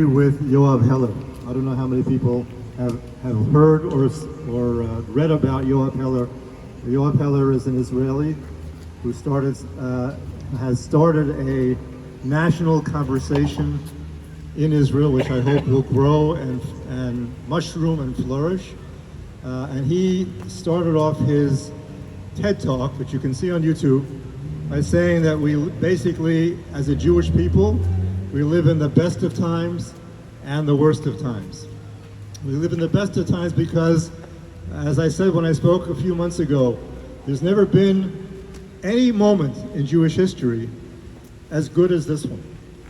With Yoav Heller. I don't know how many people have heard or read about Yoav Heller. Yoav Heller is an Israeli who has started a national conversation in Israel, which I hope will grow and mushroom and flourish. And he started off his TED Talk, which you can see on YouTube, by saying that we basically, as a Jewish people, we live in the best of times and the worst of times. We live in the best of times because, as I said when I spoke a few months ago, there's never been any moment in Jewish history as good as this one.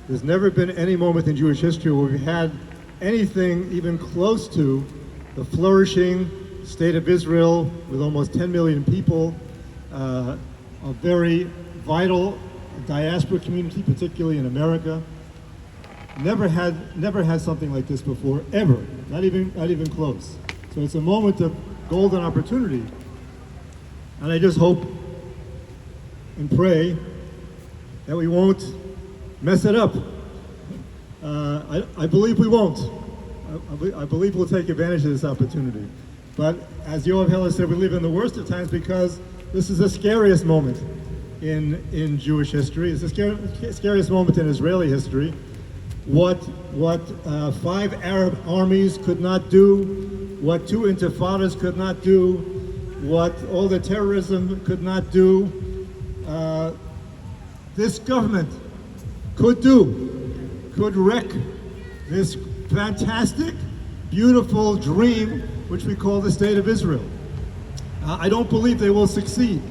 There's never been any moment in Jewish history where we've had anything even close to the flourishing state of Israel with almost 10 million people, a very vital diaspora community, particularly in America. Never had something like this before, ever. Not even close. So it's a moment of golden opportunity. And I just hope and pray that we won't mess it up. I believe we won't. I believe we'll take advantage of this opportunity. But as Yoav Heller said, we live in the worst of times because this is the scariest moment in Jewish history. It's the scariest moment in Israeli history. What 5 Arab armies could not do, what 2 intifadas could not do, what all the terrorism could not do, this government could wreck this fantastic, beautiful dream which we call the State of Israel. I don't believe they will succeed,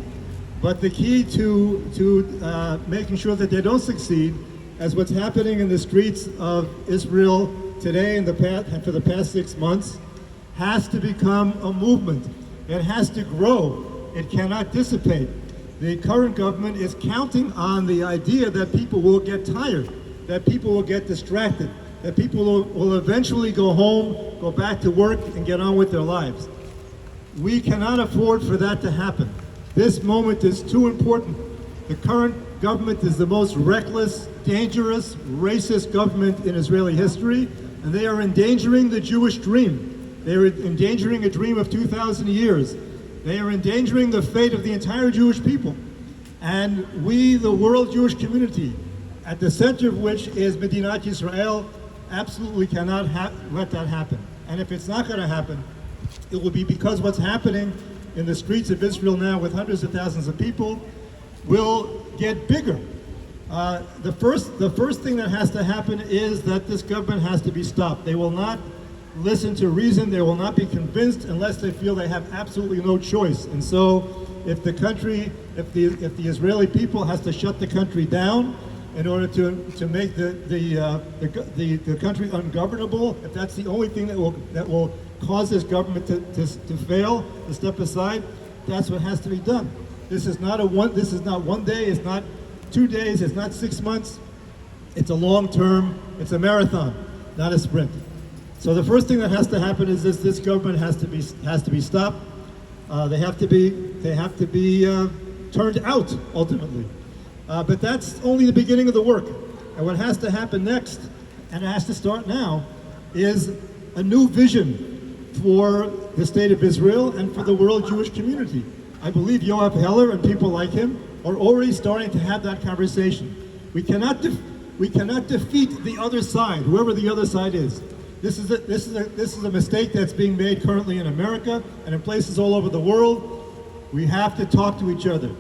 but the key to making sure that they don't succeed, as what's happening in the streets of Israel today and for the past 6 months, has to become a movement. It has to grow. It cannot dissipate. The current government is counting on the idea that people will get tired, that people will get distracted, that people will eventually go home, go back to work, and get on with their lives. We cannot afford for that to happen. This moment is too important. The current government is the most reckless, dangerous, racist government in Israeli history, and they are endangering the Jewish dream. They are endangering a dream of 2,000 years. They are endangering the fate of the entire Jewish people. And we, the world Jewish community, at the center of which is Medinat Yisrael, absolutely cannot let that happen. And if it's not going to happen, it will be because what's happening in the streets of Israel now with hundreds of thousands of people will get bigger. The first thing that has to happen is that this government has to be stopped. They will not listen to reason. They will not be convinced unless they feel they have absolutely no choice. And so, if the Israeli people has to shut the country down in order to make the country ungovernable, if that's the only thing that will cause this government to fail, to step aside, that's what has to be done. This is not one day, it's not 2 days, it's not 6 months. It's a long term, it's a marathon, not a sprint. So the first thing that has to happen is this government has to be stopped. They have to be turned out ultimately. But that's only the beginning of the work. And what has to happen next, and it has to start now, is a new vision for the State of Israel and for the world Jewish community. I believe Yoav Heller and people like him are already starting to have that conversation. We cannot defeat the other side, whoever the other side is. This is a mistake that's being made currently in America and in places all over the world. We have to talk to each other.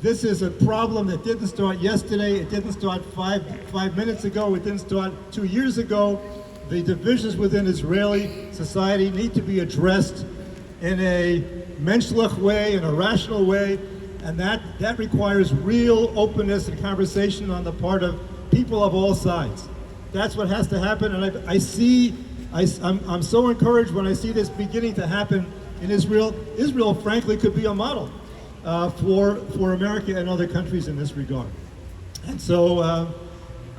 This is a problem that didn't start yesterday. It didn't start five minutes ago. It didn't start 2 years ago. The divisions within Israeli society need to be addressed in a menschlich way, in a rational way, and that requires real openness and conversation on the part of people of all sides. That's what has to happen, and I'm so encouraged when I see this beginning to happen in Israel. Israel, frankly, could be a model for America and other countries in this regard. And so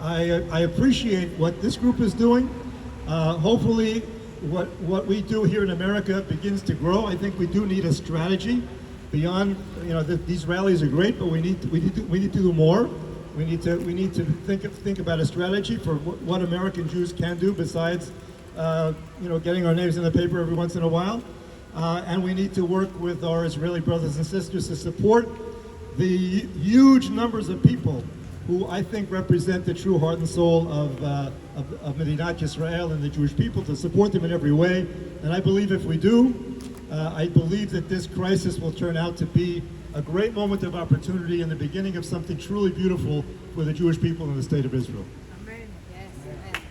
I appreciate what this group is doing. Hopefully, what we do here in America begins to grow. I think we do need a strategy beyond. These rallies are great, but we need to do more. We need to think about a strategy for what American Jews can do besides, getting our names in the paper every once in a while. And we need to work with our Israeli brothers and sisters to support the huge numbers of people who I think represent the true heart and soul of Medinat Yisrael and the Jewish people, to support them in every way. And I believe if we do, I believe that this crisis will turn out to be a great moment of opportunity and the beginning of something truly beautiful for the Jewish people in the state of Israel.